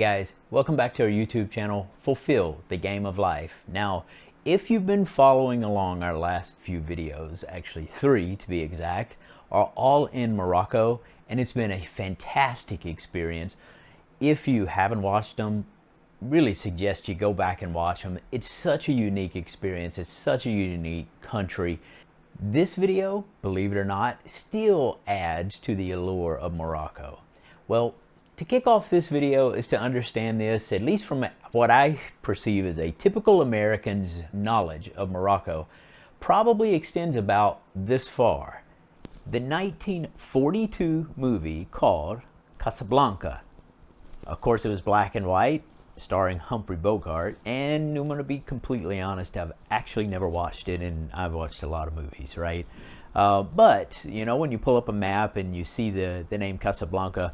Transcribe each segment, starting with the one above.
guys, welcome back to our YouTube channel, Fulfill the Game of Life. Now, if you've been following along, our last few videos, actually 3 to be exact, are all in Morocco, and it's been a fantastic experience. If you haven't watched them, really suggest you go back and watch them. It's such a unique experience. It's such a unique country. This video, believe it or not, still adds to the allure of Morocco. Well, to kick off this video is to understand this, at least from what I perceive as a typical American's knowledge of Morocco, probably extends about this far. The 1942 movie called Casablanca. Of course, it was black and white, starring Humphrey Bogart, and I'm going to be completely honest, I've actually never watched it, and I've watched a lot of movies, right? But, you know, when you pull up a map and you see the name Casablanca,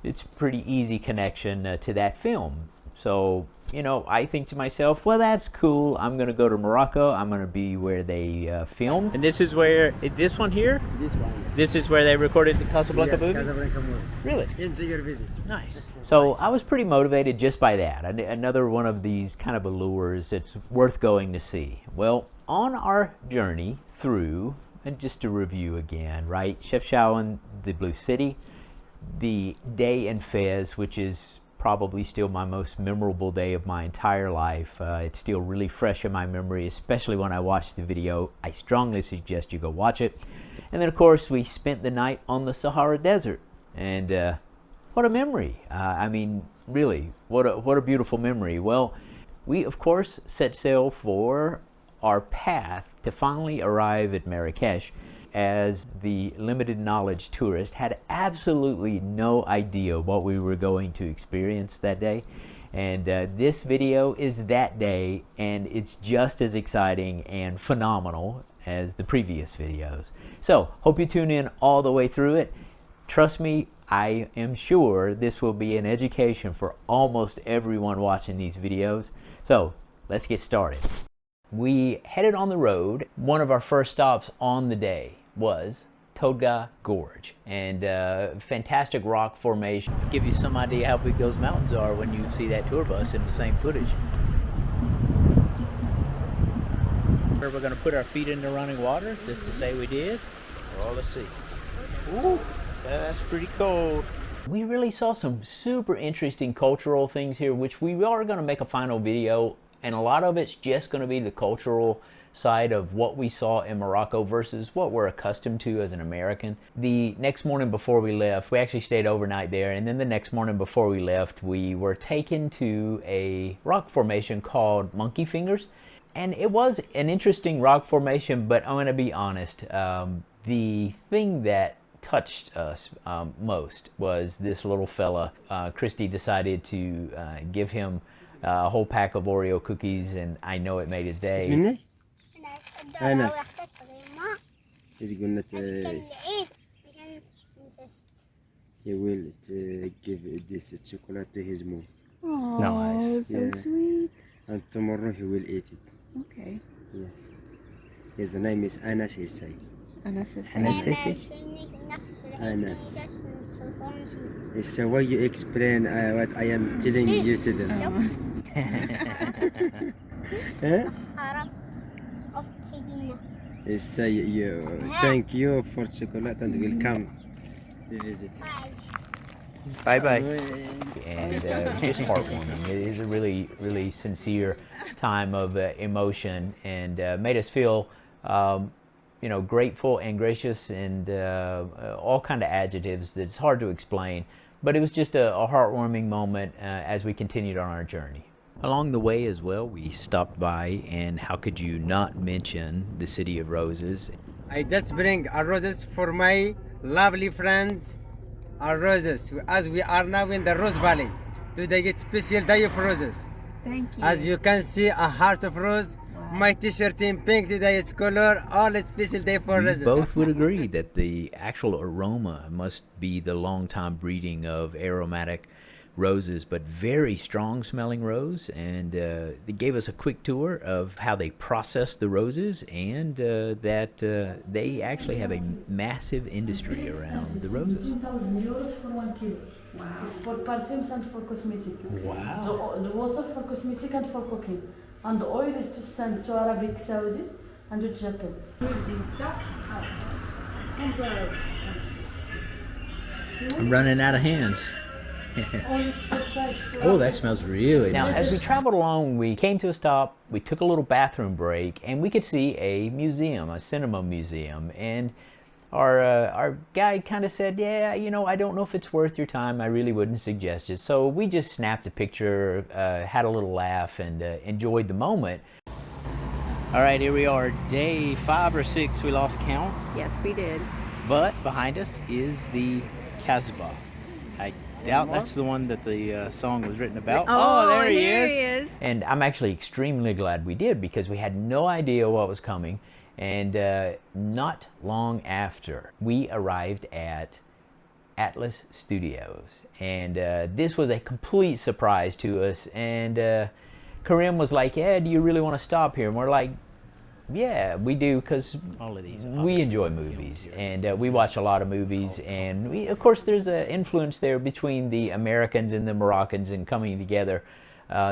it's a pretty easy connection to that film. So, you know, I think to myself, well, that's cool. I'm going to go to Morocco. I'm going to be where they filmed. And this is where, this one here? This one. This is where they recorded the Casablanca movie? Casablanca movie. Really? Enjoy your visit. Nice. So I was pretty motivated just by that. Another one of these kind of allures that's worth going to see. Well, on our journey through, and just to review again, right? Chefchaouen, the Blue City, the day in Fez, which is probably still my most memorable day of my entire life. It's still really fresh in my memory, especially when I watched the video. I strongly suggest you go watch it. And then, of course, we spent the night on the Sahara Desert. And what a memory. I mean, really, what a beautiful memory. Well, we, of course, set sail for our path to finally arrive at Marrakesh, as the limited knowledge tourist had absolutely no idea what we were going to experience that day. And this video is that day, and it's just as exciting and phenomenal as the previous videos. So, hope you tune in all the way through it. Trust me, I am sure this will be an education for almost everyone watching these videos. So, let's get started. We headed on the road. One of our first stops on the day was Toda Gorge, and fantastic rock formation. Give you some idea how big those mountains are when you see that tour bus in the same footage. We're going to put our feet in the running water just to say we did. Well, let's see. Ooh, that's pretty cold. We really saw some super interesting cultural things here, which we are going to make a final video, and a lot of it's just going to be the cultural side of what we saw in Morocco versus what we're accustomed to as an American. The next morning before we left, we actually stayed overnight there, and then the next morning before we left, we were taken to a rock formation called Monkey Fingers. And it was an interesting rock formation, but I'm going to be honest, the thing that touched us most was this little fella. Christy decided to give him a whole pack of Oreo cookies, and I know it made his day. Anas. He will give this chocolate to his mom. Oh, nice. So sweet. And tomorrow he will eat it. Okay. Yes. His name is Anas, he say. Anas is Anas. Anas. So why you explain what I am telling you to them? Huh? He say you thank you for chocolate and will come to visit. Bye-bye. And it was just heartwarming. It is a really, really sincere time of emotion, and made us feel, you know, grateful and gracious, and all kind of adjectives that's hard to explain. But it was just a heartwarming moment as we continued on our journey. Along the way as well, we stopped by, and how could you not mention the City of Roses? I just bring our roses for my lovely friends. Our roses, as we are now in the Rose Valley. Today it's special day of roses. Thank you. As you can see, a heart of rose. Wow. My t-shirt in pink today is color. All a special day for We roses. both would agree that the actual aroma must be the long time breeding of aromatic roses, but very strong smelling rose. And they gave us a quick tour of how they process the roses, and that they actually have a massive industry around the roses. 17,000 euros for 1 kilo. It's for perfumes and for cosmetic. Wow. The water for cosmetic and for cooking. And the oil is to send to Arabic Saudi and to Japan. I'm running out of hands. Oil is for fries. Oh, that smells really nice. Now, as we traveled along, we came to a stop, we took a little bathroom break, and we could see a museum, a cinema museum. And our guide kind of said, yeah, you know, I don't know if it's worth your time. I really wouldn't suggest it. So we just snapped a picture, had a little laugh, and enjoyed the moment. All right, here we are, day 5 or 6, we lost count. Yes, we did. But behind us is the Casbah. I doubt that's the one that the song was written about. Oh, there he here is. he is. And I'm actually extremely glad we did, because we had no idea what was coming. And not long after, we arrived at Atlas Studios. And this was a complete surprise to us. And Karim was like, yeah, do you really want to stop here? And we're like, yeah, we do, because we enjoy movies, and we watch a lot of movies, and of course there's an influence there between the Americans and the Moroccans and coming together.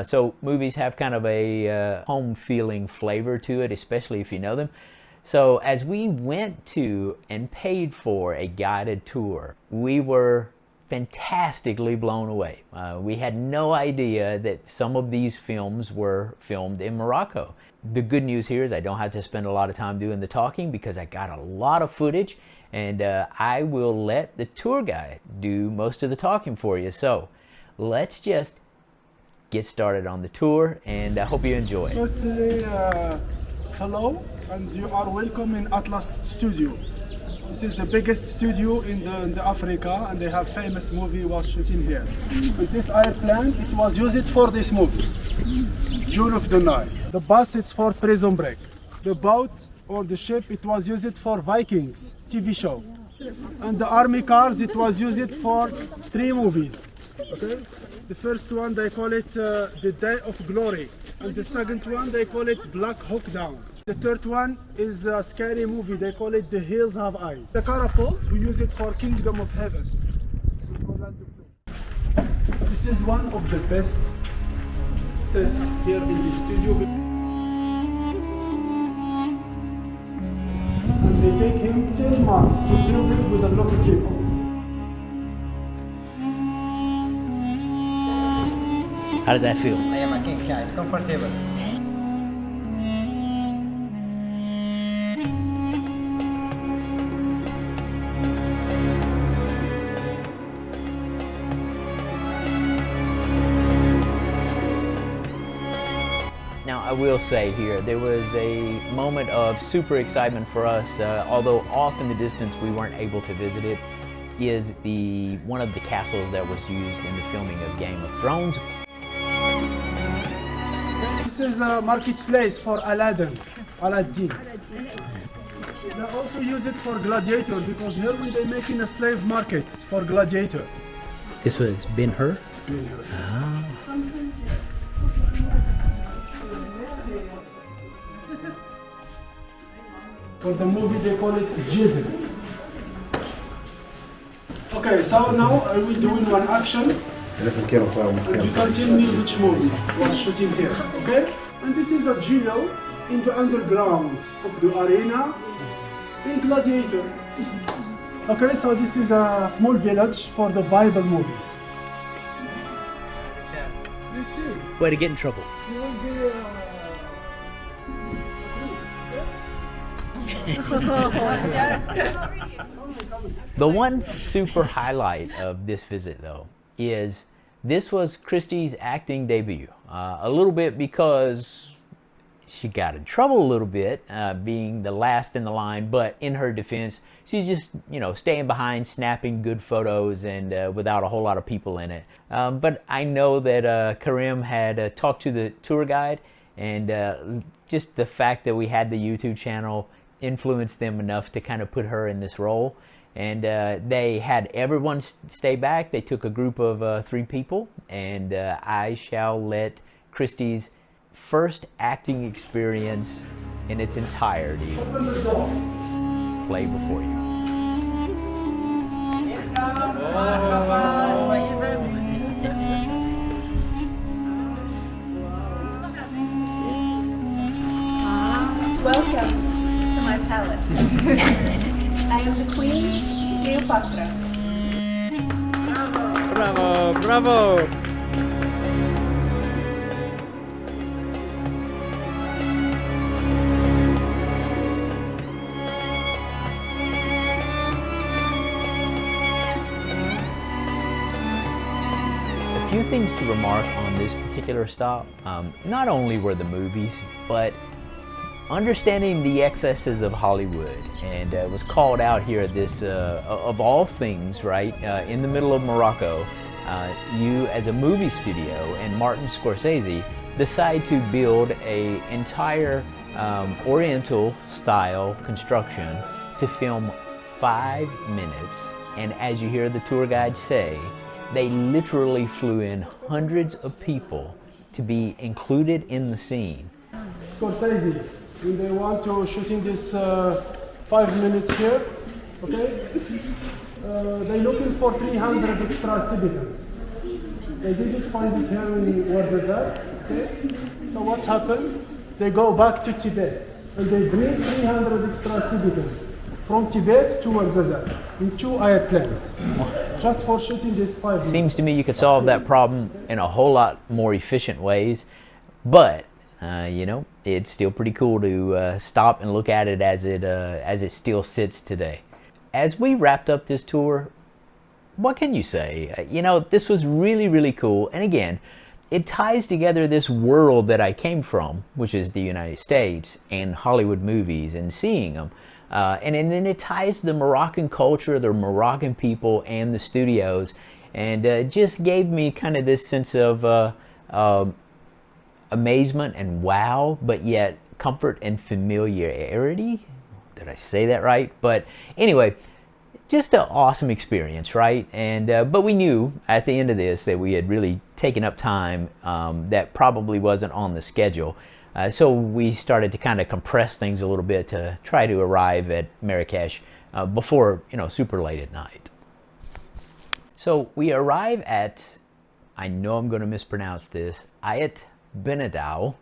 So movies have kind of a home feeling flavor to it, especially if you know them. So as we went to and paid for a guided tour, we were fantastically blown away. We had no idea that some of these films were filmed in Morocco. The good news here is I don't have to spend a lot of time doing the talking, because I got a lot of footage, and I will let the tour guide do most of the talking for you. So let's just get started on the tour, and I hope you enjoy it. Firstly, hello, and you are welcome in Atlas Studio. This is the biggest studio in the Africa, and they have famous movie was shooting here. And this airplane, it was used for this movie, Jewel of the Nile. The bus, it's for Prison Break. The boat or the ship, it was used for Vikings TV show. And the army cars, it was used for 3 movies. Okay? The first one, they call it The Day of Glory. And the second one, they call it Black Hawk Down. The third one is a scary movie, they call it The Hills Have Eyes. The catapult, we use it for Kingdom of Heaven. This is one of the best set here in the studio. And they take him 10 months to build it with the local people. How does that feel? I am a king, yeah, it's comfortable. Now, I will say here, there was a moment of super excitement for us, although off in the distance we weren't able to visit it, is one of the castles that was used in the filming of Game of Thrones. This is a marketplace for Aladdin. They also use it for gladiator, because here when they making a slave markets for gladiator. This was Ben-Hur? For the movie they call it Jesus. Okay, so now I will do in one action. And you can tell me which movie was shooting here, okay? And this is a jail in the underground of the arena in Gladiator. Okay, so this is a small village for the Bible movies. You see, Way to get in trouble. you will be The one super highlight of this visit, though, is this was Christy's acting debut. A little bit because she got in trouble a little bit, being the last in the line, but in her defense, she's just, staying behind, snapping good photos, and without a whole lot of people in it. But I know that Karim had talked to the tour guide, and just the fact that we had the YouTube channel influenced them enough to kind of put her in this role. And they had everyone stay back. They took a group of 3 people, and I shall let Christy's first acting experience in its entirety play before you. palace. I am the Queen Cleopatra. Bravo, bravo! A few things to remark on this particular stop. Not only were the movies, but understanding the excesses of Hollywood, and it was called out here at this, of all things, right, in the middle of Morocco, you as a movie studio and Martin Scorsese decide to build an entire Oriental style construction to film 5 minutes, and as you hear the tour guide say, they literally flew in hundreds of people to be included in the scene. Scorsese, when they want to shooting this 5 minutes here, okay? They're looking for 300 extra exhibitors. They didn't find it here in Ouarzazate, okay? So what's happened? They go back to Tibet and they bring 300 extra exhibitors from Tibet to Ouarzazate in 2 airplanes, just for shooting this 5 minutes. Seems to me you could solve that problem in a whole lot more efficient ways, but you know, it's still pretty cool to stop and look at it as it still sits today. As we wrapped up this tour, what can you say? You know, this was really, really cool, and again, it ties together this world that I came from, which is the United States, and Hollywood movies and seeing them. And then it ties the Moroccan culture, the Moroccan people, and the studios, and just gave me kind of this sense of amazement and wow, but yet comfort and familiarity. Did I say that right? But anyway, just an awesome experience, right? And but we knew at the end of this that we had really taken up time that probably wasn't on the schedule. So we started to kind of compress things a little bit to try to arrive at Marrakesh before, you know, super late at night. So we arrive at, I know I'm going to mispronounce this, Ait Benhaddou,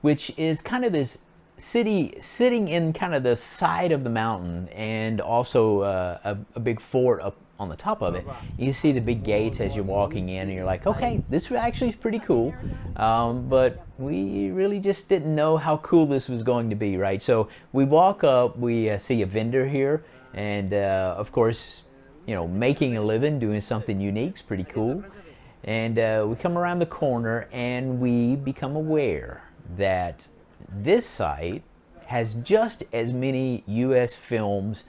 which is kind of this city sitting in kind of the side of the mountain, and also a big fort up on the top of it. You see the big gates as you're walking in, and you're like, okay, this actually is pretty cool, but we really just didn't know how cool this was going to be, right? So we walk up, we see a vendor here, and of course, you know, making a living, doing something unique is pretty cool. And we come around the corner and we become aware that this site has just as many US films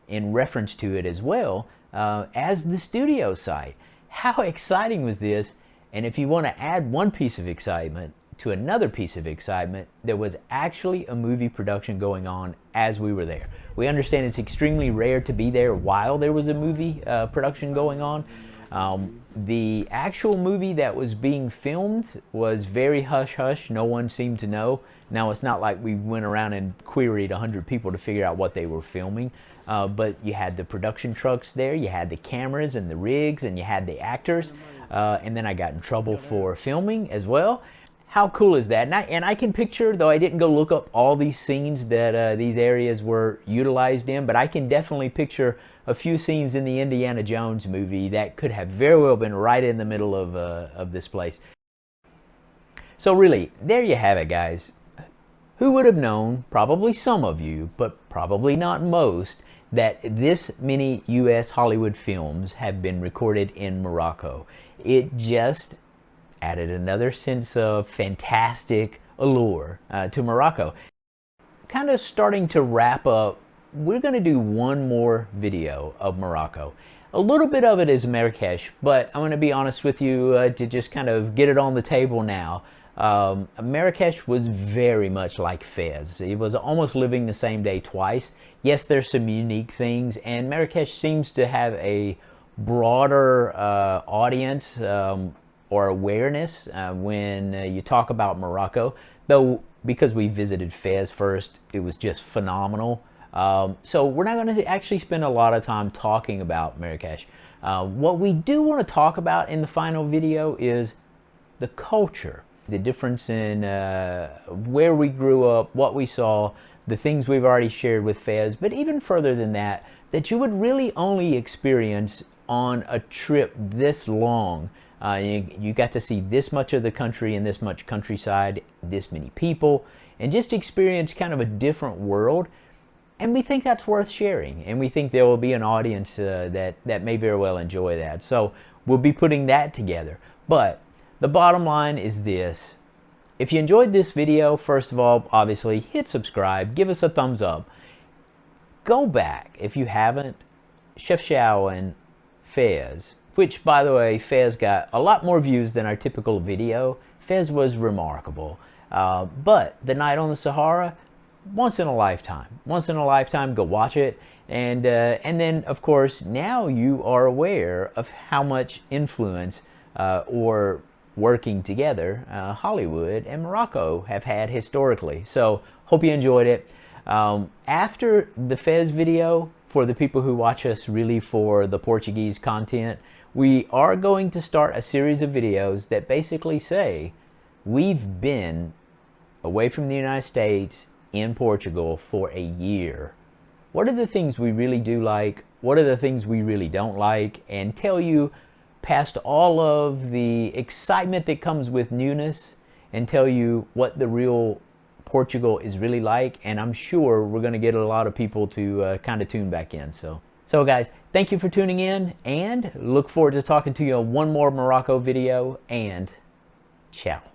in reference to it as well as the studio site. How exciting was this? And if you want to add one piece of excitement to another piece of excitement, there was actually a movie production going on as we were there. We understand it's extremely rare to be there while there was a movie production going on. The actual movie that was being filmed was very hush-hush. No one seemed to know. Now, it's not like we went around and queried 100 people to figure out what they were filming, but you had the production trucks there, you had the cameras and the rigs, and you had the actors, and then I got in trouble for filming as well. How cool is that? And I can picture, though I didn't go look up all these scenes that these areas were utilized in, but I can definitely picture a few scenes in the Indiana Jones movie that could have very well been right in the middle of this place. So really, there you have it, guys. Who would have known, probably some of you, but probably not most, that this many US Hollywood films have been recorded in Morocco? It just added another sense of fantastic allure to Morocco. Kind of starting to wrap up, we're going to do one more video of Morocco. A little bit of it is Marrakesh, but I'm going to be honest with you to just kind of get it on the table now. Marrakesh was very much like Fez. It was almost living the same day twice. Yes, there's some unique things, and Marrakesh seems to have a broader audience or awareness when you talk about Morocco, though because we visited Fez first, it was just phenomenal. So we're not going to actually spend a lot of time talking about Marrakesh. What we do want to talk about in the final video is the culture. the difference in where we grew up, what we saw, the things we've already shared with Fez, but even further than that, that you would really only experience on a trip this long. You got to see this much of the country and this much countryside, this many people, and just experience kind of a different world. And we think that's worth sharing, and we think there will be an audience that may very well enjoy that. So we'll be putting that together. But the bottom line is this. If you enjoyed this video, first of all, obviously hit subscribe, give us a thumbs up. Go back, if you haven't, Chef Xiao and Fez, which, by the way, Fez got a lot more views than our typical video. Fez was remarkable. But The Night on the Sahara, once in a lifetime. Once in a lifetime, go watch it. And then, of course, now you are aware of how much influence or working together Hollywood and Morocco have had historically. So, hope you enjoyed it. After the Fez video, for the people who watch us really for the Portuguese content, we are going to start a series of videos that basically say we've been away from the United States in Portugal for a year. What are the things we really do like? What are the things we really don't like? And tell you, past all of the excitement that comes with newness, and tell you what the real Portugal is really like. And I'm sure we're going to get a lot of people to kind of tune back in. So guys, thank you for tuning in, and look forward to talking to you on one more Morocco video, and ciao.